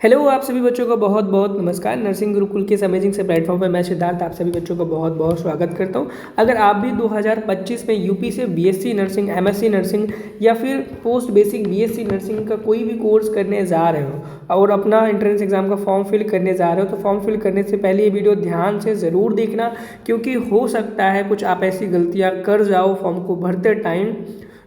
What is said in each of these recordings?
Hello आप सभी बच्चों को बहुत बहुत नमस्कार। नर्सिंग गुरुकुल के इस अमेजिंग से प्लेटफॉर्म पर मैं सिद्धार्थ आप सभी बच्चों को बहुत बहुत स्वागत करता हूं। अगर आप भी 2025 में यूपी से बीएससी नर्सिंग, एमएससी नर्सिंग या फिर पोस्ट बेसिक बीएससी नर्सिंग का कोई भी कोर्स करने जा रहे हो और अपना एंट्रेंस एग्जाम का फॉर्म फिल करने जा रहे हो, तो फॉर्म फिल करने से पहले ये वीडियो ध्यान से ज़रूर देखना, क्योंकि हो सकता है कुछ आप ऐसी गलतियाँ कर जाओ फॉर्म को भरते टाइम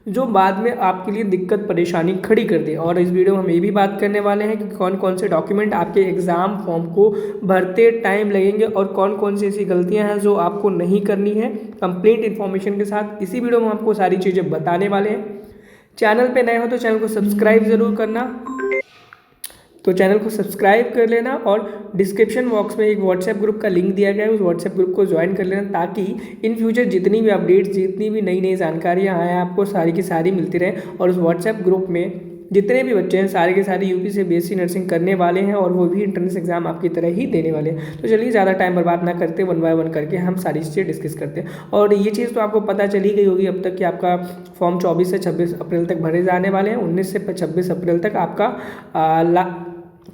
जो बाद में आपके लिए दिक्कत परेशानी खड़ी कर दे। और इस वीडियो में हम ये भी बात करने वाले हैं कि कौन कौन से डॉक्यूमेंट आपके एग्ज़ाम फॉर्म को भरते टाइम लगेंगे और कौन कौन सी ऐसी गलतियां हैं जो आपको नहीं करनी है। कंप्लीट इन्फॉर्मेशन के साथ इसी वीडियो में आपको सारी चीज़ें बताने वाले हैं। चैनल पे नए हो तो चैनल को सब्सक्राइब ज़रूर करना, तो चैनल को सब्सक्राइब कर लेना और डिस्क्रिप्शन बॉक्स में एक व्हाट्सएप ग्रुप का लिंक दिया गया है, उस व्हाट्सएप ग्रुप को ज्वाइन कर लेना, ताकि इन फ्यूचर जितनी भी अपडेट्स, जितनी भी नई नई जानकारियाँ आए आपको सारी की सारी मिलती रहें। और उस व्हाट्सएप ग्रुप में जितने भी बच्चे हैं सारे के सारे यूपी से बीएससी नर्सिंग करने वाले हैं और वो भी एंट्रेंस एग्जाम आपकी तरह ही देने वाले हैं। तो चलिए ज़्यादा टाइम बर्बाद ना करते, वन बाय वन करके हम सारी चीज़ें डिस्कस करते हैं। और ये चीज़ तो आपको पता चली गई होगी अब तक कि आपका फॉर्म 24 से 26 अप्रैल तक भरे जाने वाले हैं। 19 से 26 अप्रैल तक आपका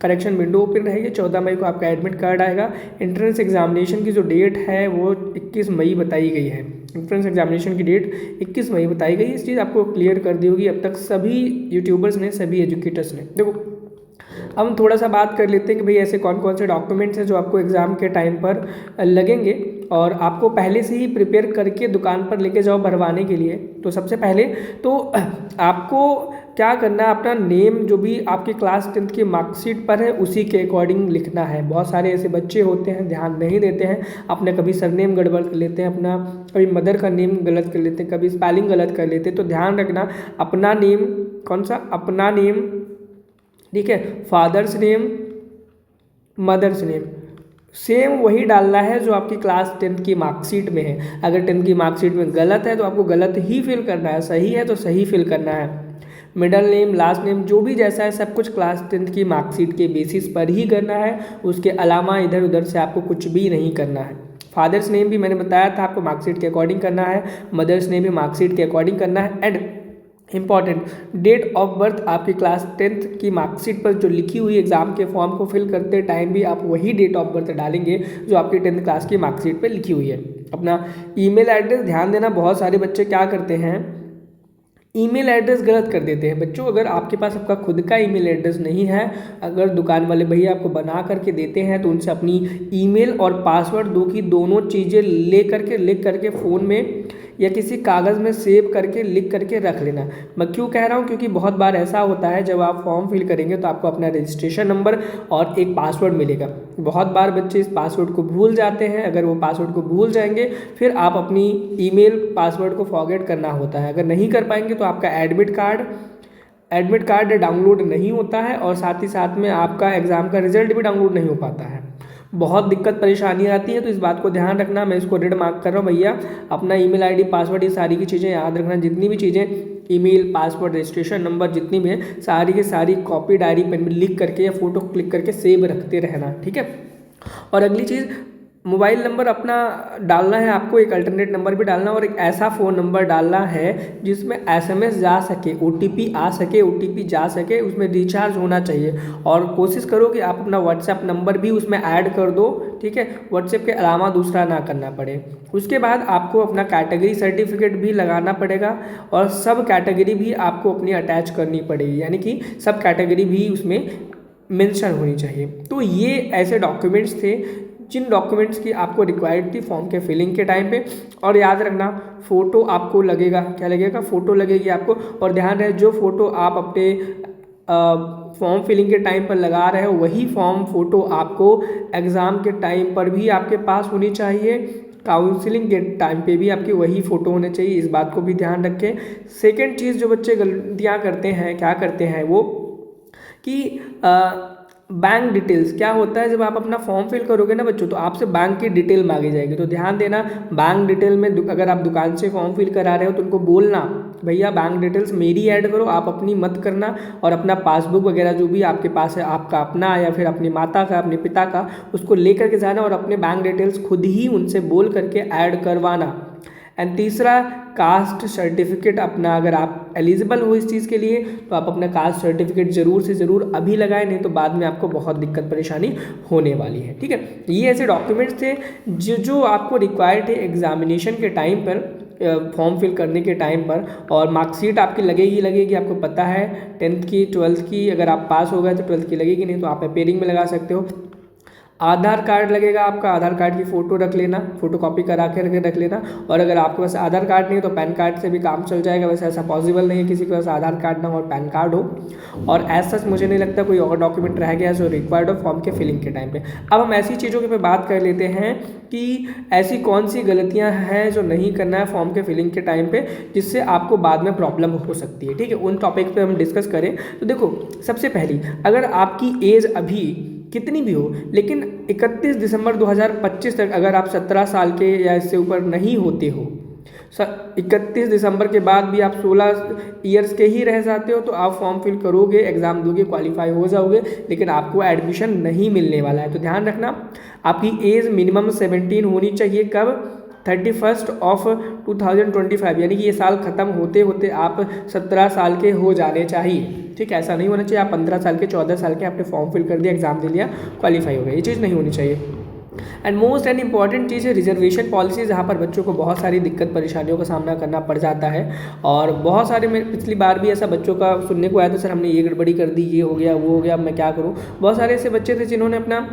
करेक्शन विंडो ओपन रहेगी। 14 मई को आपका एडमिट कार्ड आएगा। एंट्रेंस एग्जामिनेशन की जो डेट है वो 21 मई बताई गई है। एंट्रेंस एग्जामिनेशन की डेट 21 मई बताई गई। इस चीज़ आपको क्लियर कर दी होगी अब तक सभी यूट्यूबर्स ने, सभी एजुकेटर्स ने। देखो, अब हम थोड़ा सा बात कर लेते हैं कि भाई ऐसे कौन कौन से डॉक्यूमेंट्स हैं जो आपको एग्ज़ाम के टाइम पर लगेंगे और आपको पहले से ही प्रिपेयर करके दुकान पर लेके जाओ भरवाने के लिए। तो सबसे पहले तो आपको क्या करना है, अपना नेम जो भी आपकी क्लास 10th की मार्कशीट पर है उसी के अकॉर्डिंग लिखना है। बहुत सारे ऐसे बच्चे होते हैं ध्यान नहीं देते हैं, अपने कभी सरनेम गड़बड़ कर लेते हैं, अपना कभी मदर का नेम गलत कर लेते हैं, कभी स्पेलिंग गलत कर लेते हैं। तो ध्यान रखना, अपना नेम कौन सा, अपना नेम, ठीक है, father's name, mother's name, same वही डालना है जो आपकी क्लास 10th की मार्कशीट में है। अगर 10th की मार्कशीट में गलत है तो आपको गलत ही फिल करना है, सही है तो सही फिल करना है। मिडल नेम, लास्ट नेम जो भी जैसा है सब कुछ क्लास 10th की मार्कशीट के बेसिस पर ही करना है। उसके अलावा इधर उधर से आपको कुछ भी नहीं करना है। फादर्स नेम भी मैंने बताया था आपको मार्कशीट के अकॉर्डिंग करना है, मदर्स नेम भी मार्कशीट के अकॉर्डिंग करना है। And important, date of birth आपकी क्लास 10th की मार्कशीट पर जो लिखी हुई एग्जाम के फॉर्म को फिल करते टाइम भी आप वही डेट ऑफ बर्थ डालेंगे जो आपकी 10th क्लास की मार्कशीट पर लिखी हुई है। अपना ईमेल एड्रेस ध्यान देना, बहुत सारे बच्चे क्या करते हैं, ईमेल एड्रेस गलत कर देते हैं। बच्चों, अगर आपके पास आपका खुद का ईमेल एड्रेस नहीं है, अगर दुकान वाले भैया आपको बना करके देते हैं तो उनसे अपनी ईमेल और पासवर्ड दो की दोनों चीज़ें लिख करके फ़ोन में या किसी कागज़ में सेव करके लिख करके रख लेना। मैं क्यों कह रहा हूँ, क्योंकि बहुत बार ऐसा होता है जब आप फॉर्म फिल करेंगे तो आपको अपना रजिस्ट्रेशन नंबर और एक पासवर्ड मिलेगा। बहुत बार बच्चे इस पासवर्ड को भूल जाते हैं। अगर वो पासवर्ड को भूल जाएंगे फिर आप अपनी ईमेल पासवर्ड को फॉरगेट करना होता है। अगर नहीं कर पाएंगे तो आपका एडमिट कार्ड डाउनलोड नहीं होता है और साथ ही साथ में आपका एग्ज़ाम का रिजल्ट भी डाउनलोड नहीं हो पाता है। बहुत दिक्कत परेशानी आती है, तो इस बात को ध्यान रखना। मैं इसको रेड मार्क कर रहा हूँ भैया, अपना ईमेल आईडी, पासवर्ड, ये सारी की चीज़ें याद रखना। जितनी भी चीज़ें ईमेल, पासवर्ड, रजिस्ट्रेशन नंबर जितनी भी है सारी की सारी कॉपी डायरी पेन में लिख करके या फोटो क्लिक करके सेव रखते रहना, ठीक है। और अगली चीज़, मोबाइल नंबर अपना डालना है आपको, एक अल्टरनेट नंबर भी डालना और एक ऐसा फ़ोन नंबर डालना है जिसमें एसएमएस जा सके, ओटीपी आ सके, ओटीपी जा सके, उसमें रिचार्ज होना चाहिए। और कोशिश करो कि आप अपना व्हाट्सएप नंबर भी उसमें ऐड कर दो, ठीक है, व्हाट्सएप के अलावा दूसरा ना करना पड़े। उसके बाद आपको अपना कैटेगरी सर्टिफिकेट भी लगाना पड़ेगा और सब कैटेगरी भी आपको अपनी अटैच करनी पड़ेगी, यानी कि सब कैटेगरी भी उसमें मेंशन होनी चाहिए। तो ये ऐसे डॉक्यूमेंट्स थे जिन डॉक्यूमेंट्स की आपको रिक्वायर्ड थी फॉर्म के फिलिंग के टाइम पे। और याद रखना, फ़ोटो आपको लगेगा, क्या लगेगा, फ़ोटो लगेगी आपको। और ध्यान रहे, जो फ़ोटो आप अपने फॉर्म फिलिंग के टाइम पर लगा रहे हो वही फॉर्म फ़ोटो आपको एग्ज़ाम के टाइम पर भी आपके पास होनी चाहिए, काउंसलिंग के टाइम पे भी आपकी वही फ़ोटो होने चाहिए। इस बात को भी ध्यान रखें। सेकेंड चीज़ जो बच्चे गलतियाँ करते हैं, क्या करते हैं वो कि बैंक डिटेल्स, क्या होता है जब आप अपना फॉर्म फिल करोगे ना बच्चों, तो आपसे बैंक की डिटेल मांगी जाएगी। तो ध्यान देना, बैंक डिटेल में अगर आप दुकान से फॉर्म फिल करा रहे हो तो उनको बोलना भैया बैंक डिटेल्स मेरी ऐड करो, आप अपनी मत करना। और अपना पासबुक वगैरह जो भी आपके पास है, आपका अपना या फिर अपनी माता का, अपने पिता का, उसको ले करके जाना और अपने बैंक डिटेल्स खुद ही उनसे बोल करके ऐड करवाना। एंड तीसरा, कास्ट सर्टिफिकेट अपना, अगर आप एलिजिबल हो इस चीज़ के लिए तो आप अपना कास्ट सर्टिफिकेट ज़रूर से ज़रूर अभी लगाएं, नहीं तो बाद में आपको बहुत दिक्कत परेशानी होने वाली है। ठीक है, ये ऐसे डॉक्यूमेंट्स थे जो आपको रिक्वायर्ड थे एग्जामिनेशन के टाइम पर, फॉर्म फिल करने के टाइम पर। और मार्कशीट आपकी लगेगी, आपको पता है 10th की 12th की, अगर आप पास हो गए तो 12th की लगेगी, नहीं तो आप अपेयरिंग में लगा सकते हो। आधार कार्ड लगेगा आपका, आधार कार्ड की फ़ोटो रख लेना, फ़ोटो कॉपी करा के रख लेना। और अगर आपके पास आधार कार्ड नहीं है तो पैन कार्ड से भी काम चल जाएगा। वैसे ऐसा पॉसिबल नहीं है किसी के पास आधार कार्ड ना हो और पैन कार्ड हो। और ऐसा मुझे नहीं लगता कोई और डॉक्यूमेंट रह गया जो रिक्वायर्ड हो फॉर्म के फिलिंग के टाइम पे। अब हम ऐसी चीज़ों के पे बात कर लेते हैं कि ऐसी कौन सी गलतियाँ हैं जो नहीं करना है फॉर्म के फिलिंग के टाइम पे, जिससे आपको बाद में प्रॉब्लम हो सकती है। ठीक है, उन टॉपिक पे हम डिस्कस करें तो देखो, सबसे पहली, अगर आपकी एज अभी कितनी भी हो, लेकिन 31 दिसंबर 2025 तक अगर आप 17 साल के या इससे ऊपर नहीं होते हो, 31 दिसंबर के बाद भी आप 16 ईयर्स के ही रह जाते हो, तो आप फॉर्म फिल करोगे, एग्ज़ाम दोगे, क्वालिफाई हो जाओगे, लेकिन आपको एडमिशन नहीं मिलने वाला है। तो ध्यान रखना, आपकी एज मिनिमम 17 होनी चाहिए। कब? 31 ऑफ 2025, यानी कि ये साल ख़त्म होते होते आप 17 साल के हो जाने चाहिए। ठीक है, ऐसा नहीं होना चाहिए आप 15 साल के, 14 साल के आपने फॉर्म फिल कर दिया, एग्जाम दे लिया, क्वालिफाई हो गया, ये चीज़ नहीं होनी चाहिए। एंड मोस्ट एंड इंपॉर्टेंट चीज़ है रिजर्वेशन पॉलिसी, जहाँ पर बच्चों को बहुत सारी दिक्कत परेशानियों का सामना करना पड़ जाता है। और बहुत सारे, मेरे पिछली बार भी ऐसा बच्चों का सुनने को आया था, सर हमने ये गड़बड़ी कर दी, ये हो गया, वो हो गया, अब मैं क्या करूँ। बहुत सारे ऐसे बच्चे थे जिन्होंने अपना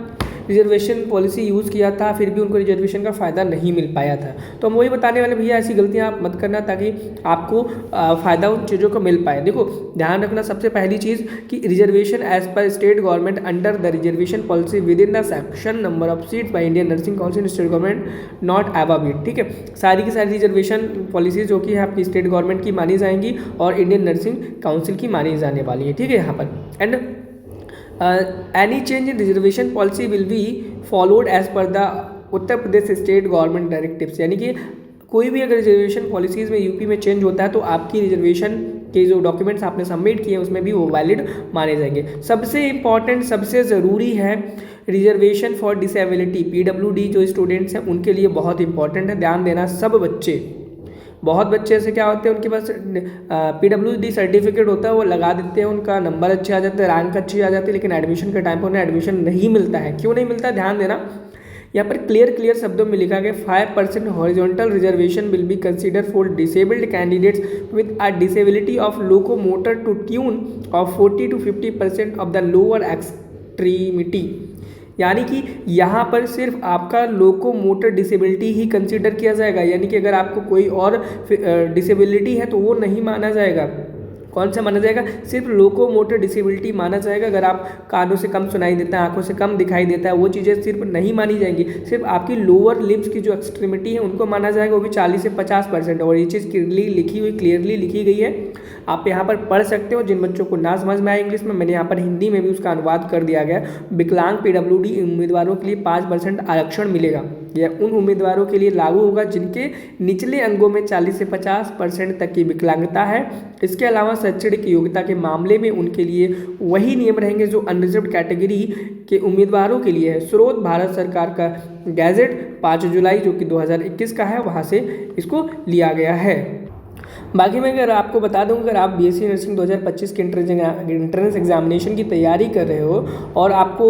रिजर्वेशन पॉलिसी यूज़ किया था, फिर भी उनको रिजर्वेशन का फ़ायदा नहीं मिल पाया था। तो हम वही बताने वाले, भैया ऐसी गलतियाँ आप मत करना, ताकि आपको फ़ायदा उन चीज़ों को मिल पाए। देखो, ध्यान रखना सबसे पहली चीज़ कि reservation as per state government under the reservation policy within the section number of seat by Indian Nursing Council state government not above it. ठीक है, सारी की सारी रिजर्वेशन पॉलिसी जो कि है आपकी स्टेट गवर्नमेंट की मानी जाएंगी और इंडियन नर्सिंग काउंसिल की मानी जाने वाली है। ठीक है, यहाँ पर and any change in reservation policy will be followed as per the Uttar Pradesh state government directives. यानी कि कोई भी अगर रिजर्वेशन पॉलिसीज़ में यूपी में चेंज होता है तो आपकी रिजर्वेशन के जो डॉक्यूमेंट्स आपने सबमिट किए उसमें भी वो वैलिड माने जाएंगे। सबसे इम्पॉर्टेंट, सबसे ज़रूरी है रिजर्वेशन फॉर डिसेबिलिटी, PWD जो स्टूडेंट्स हैं उनके लिए बहुत इंपॉर्टेंट है। ध्यान देना, सब बच्चे, बहुत बच्चे ऐसे क्या होते हैं उनके पास PWD सर्टिफिकेट होता है, वो लगा देते हैं, उनका नंबर अच्छे आ जाते हैं, रैंक अच्छी आ जाती है, लेकिन एडमिशन के टाइम पर उन्हें एडमिशन नहीं मिलता है। क्यों नहीं मिलता है? ध्यान देना, यहाँ पर क्लियर शब्दों में लिखा गया 5% horizontal reservation will be consider for disabled candidates with a disability of locomotor to tune of 40 to 50% of the lower extremity. यानी कि यहाँ पर सिर्फ आपका लोकोमोटर डिसेबिलिटी ही कंसीडर किया जाएगा, यानी कि अगर आपको कोई और डिसेबिलिटी है तो वो नहीं माना जाएगा। कौन सा माना जाएगा? सिर्फ लोकोमोटर डिसेबिलिटी माना जाएगा। अगर आप कानों से कम सुनाई देता है, आंखों से कम दिखाई देता है, वो चीज़ें सिर्फ नहीं मानी जाएंगी। सिर्फ आपकी लोअर लिप्स की जो एक्सट्रीमिटी है उनको माना जाएगा, वो भी 40 से 50%। और ये चीज़ क्लियरली लिखी गई है, आप यहाँ पर पढ़ सकते हो। जिन बच्चों को ना समझ में आए इंग्लिश में, मैंने यहाँ पर हिंदी में भी उसका अनुवाद कर दिया गया। विकलांग PWD उम्मीदवारों के लिए 5% आरक्षण मिलेगा। यह उन उम्मीदवारों के लिए लागू होगा जिनके निचले अंगों में 40 से 50% तक की विकलांगता है। इसके अलावा शैक्षणिक योग्यता के मामले में उनके लिए वही नियम रहेंगे जो अनरिजर्व्ड कैटेगरी के उम्मीदवारों के लिए है। स्रोत भारत सरकार का गैजेट 5 जुलाई जो कि 2021 का है, वहाँ से इसको लिया गया है। बाकी मैं अगर आपको बता दूं, अगर आप BSc नर्सिंग 2025 के एंट्रेंस एग्जामिनेशन की तैयारी कर रहे हो और आपको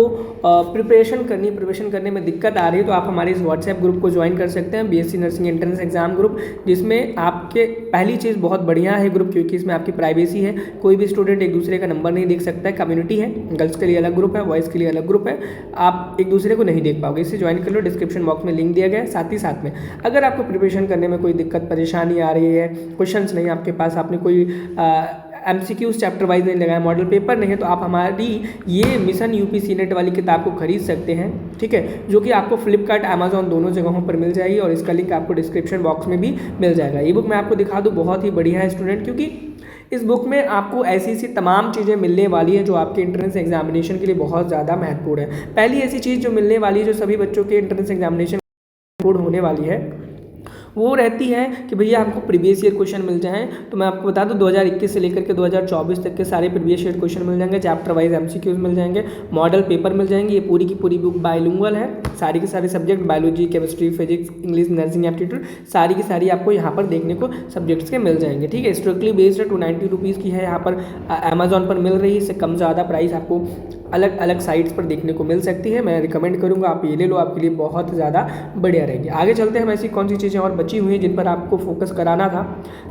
प्रिपरेशन करने में दिक्कत आ रही है, तो आप हमारे इस व्हाट्सएप ग्रुप को ज्वाइन कर सकते हैं, BSc nursing entrance exam group, जिसमें आपके पहली चीज़ बहुत बढ़िया है ग्रुप, क्योंकि इसमें आपकी प्राइवेसी है। कोई भी स्टूडेंट एक दूसरे का नंबर नहीं देख सकता है, कम्युनिटी है, गर्ल्स के लिए अलग ग्रुप है, बॉयज़ के लिए अलग ग्रुप है, आप एक दूसरे को नहीं देख पाओगे। इससे ज्वाइन कर लो, डिस्क्रिप्शन बॉक्स में लिंक दिया गया है। साथ ही साथ में अगर आपको प्रिपरेशन करने में कोई दिक्कत परेशानी आ रही है, क्वेश्चन नहीं आपके पास, आपने कोई MCQs चैप्टर वाइज नहीं लगाया, मॉडल पेपर नहीं है, तो आप हमारी ये मिशन UP CNET वाली किताब को खरीद सकते हैं। ठीक है, जो कि आपको फ्लिपकार्ट, अमेजॉन दोनों जगहों पर मिल जाएगी और इसका लिंक आपको डिस्क्रिप्शन बॉक्स में भी मिल जाएगा। ये बुक मैं आपको दिखा दूँ, बहुत ही बढ़िया है स्टूडेंट, क्योंकि इस बुक में आपको ऐसी तमाम चीज़ें मिलने वाली है जो आपके एंट्रेंस एग्जामिनेशन के लिए बहुत ज़्यादा महत्वपूर्ण है। पहली ऐसी चीज़ जो मिलने वाली है, जो सभी बच्चों के एंट्रेंस एग्जामिनेशन होने वाली है, वो रहती है कि भैया हमको प्रीवियस ईयर क्वेश्चन मिल जाएँ। तो मैं आपको बता दूँ 2021 से लेकर के 2024 तक के सारे प्रीवियस ईयर क्वेश्चन मिल जाएंगे, चैप्टर वाइज MCQs मिल जाएंगे, मॉडल पेपर मिल जाएंगे। ये पूरी की पूरी बुक बाइलिंगुअल है, सारी के सारे subject biology, chemistry, physics, English, nursing aptitude सारी की सारी आपको यहाँ पर देखने को सब्जेक्ट्स के मिल जाएंगे। ठीक है, स्ट्रिक्टली बेस्ड है, 290 रुपीज़ की है। यहाँ पर अमेजोन पर मिल रही है, इससे कम ज़्यादा प्राइस आपको अलग अलग साइट्स पर देखने को मिल सकती है। मैं रिकमेंड करूँगा आप ये ले लो, आपके लिए बहुत ज़्यादा बढ़िया रहेगी। आगे चलते हैं, हम ऐसी कौन सी चीज़ें और बची हुई हैं जिन पर आपको फोकस कराना था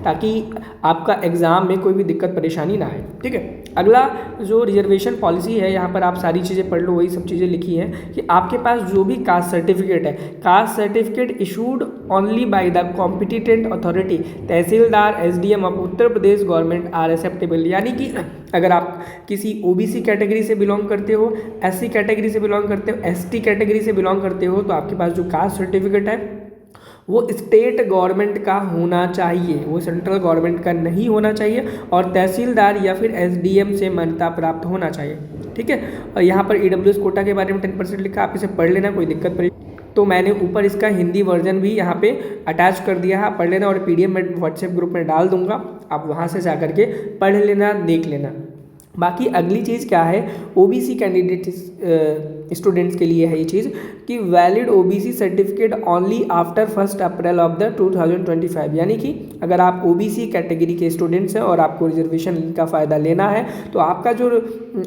ताकि आपका एग्ज़ाम में कोई भी दिक्कत परेशानी ना आए। ठीक है, अगला जो रिजर्वेशन पॉलिसी है, यहाँ पर आप सारी चीज़ें पढ़ लो, वही सब चीज़ें लिखी हैं कि आपके पास जो भी कास्ट सर्टिफिकेट है, caste certificate issued only by the competent authority, tehsildar, SDM of Uttar Pradesh government are acceptable. यानी कि अगर आप किसी OBC कैटेगरी से बिलोंग करते हो, SC कैटेगरी से बिलोंग करते हो, ST कैटेगरी से बिलोंग करते हो, तो आपके पास जो कास्ट सर्टिफिकेट है वो स्टेट गवर्नमेंट का होना चाहिए, वो सेंट्रल गवर्नमेंट का नहीं होना चाहिए, और तहसीलदार या फिर SDM से मान्यता प्राप्त होना चाहिए। ठीक है, और यहाँ पर EWS कोटा के बारे में 10% लिखा, आप इसे पढ़ लेना, कोई दिक्कत पड़े तो मैंने ऊपर इसका हिंदी वर्जन भी यहाँ पे अटैच कर दिया है, पढ़ लेना, और PDF में व्हाट्सएप ग्रुप में डाल दूंगा, आप वहाँ से जा करके पढ़ लेना, देख लेना। बाकी अगली चीज़ क्या है, OBC कैंडिडेट स्टूडेंट्स के लिए है ये चीज़ कि valid OBC certificate only after 1 April of the 2025। यानी कि अगर आप OBC कैटेगरी के स्टूडेंट्स हैं और आपको रिजर्वेशन का फ़ायदा लेना है तो आपका जो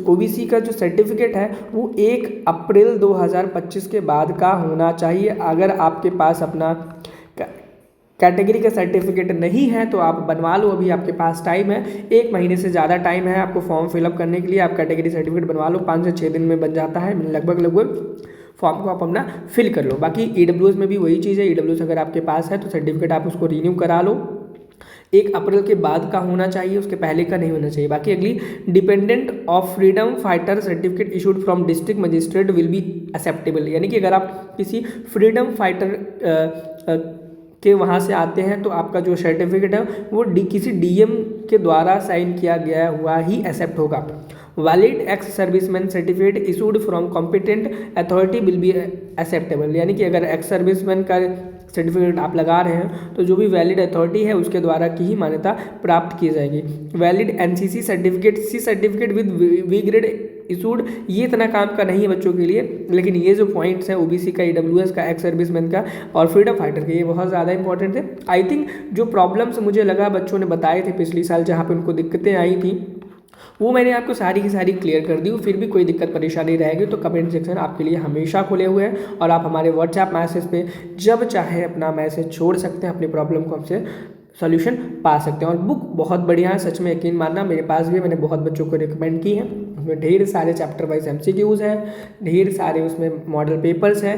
OBC का जो सर्टिफिकेट है वो 1 अप्रैल 2025 के बाद का होना चाहिए। अगर आपके पास अपना कैटेगरी का सर्टिफिकेट नहीं है तो आप बनवा लो, अभी आपके पास टाइम है, 1 महीने से ज़्यादा टाइम है आपको फॉर्म फिलअप करने के लिए। आप कैटेगरी सर्टिफिकेट बनवा लो, 5 से 6 दिन में बन जाता है, लगभग फॉर्म को आप अपना फिल कर लो। बाकी EWS में भी वही चीज़ है, EWS अगर आपके पास है तो सर्टिफिकेट आप उसको रिन्यू करा लो, 1 अप्रैल के बाद का होना चाहिए, उसके पहले का नहीं होना चाहिए। बाकी अगली, dependent of freedom fighter certificate issued from district magistrate will be acceptable. यानी कि अगर आप किसी फ्रीडम फाइटर के वहाँ से आते हैं तो आपका जो सर्टिफिकेट है वो किसी DM के द्वारा साइन किया गया हुआ ही एक्सेप्ट होगा। Valid ex serviceman certificate issued from competent authority will be acceptable. यानी कि अगर एक्स सर्विसमैन का सर्टिफिकेट आप लगा रहे हैं तो जो भी वैलिड अथॉरिटी है उसके द्वारा की ही मान्यता प्राप्त की जाएगी। Valid NCC certificate, C certificate with V grade issued, ये इतना काम का नहीं है बच्चों के लिए, लेकिन ये जो पॉइंट्स हैं OBC का, EWS का, एक्स सर्विसमैन का और फ्रीडम फाइटर के, ये बहुत ज़्यादा इंपॉर्टेंट है। आई थिंक जो प्रॉब्लम्स मुझे लगा बच्चों ने बताए थे पिछले साल जहाँ पे उनको दिक्कतें आई थी वो मैंने आपको सारी की सारी क्लियर कर दी हूँ। फिर भी कोई दिक्कत परेशानी रहेगी तो कमेंट सेक्शन आपके लिए हमेशा खुले हुए हैं और आप हमारे व्हाट्सएप मैसेज पे जब चाहे अपना मैसेज छोड़ सकते हैं, अपनी प्रॉब्लम को हमसे सॉल्यूशन पा सकते हैं। और बुक बहुत बढ़िया है, सच में यकीन मानना, मेरे पास भी मैंने बहुत बच्चों को रिकमेंड की है। उसमें ढेर सारे चैप्टर वाइज MCQs है, ढेर सारे उसमें मॉडल पेपर्स हैं,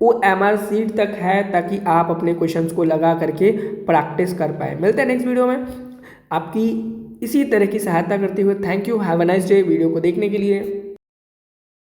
OMR सीट तक है ताकि आप अपने क्वेश्चंस को लगा करके प्रैक्टिस कर पाए। मिलते हैं नेक्स्ट वीडियो में आपकी इसी तरह की सहायता करते हुए। Thank you, have a nice day. Video को देखने के लिए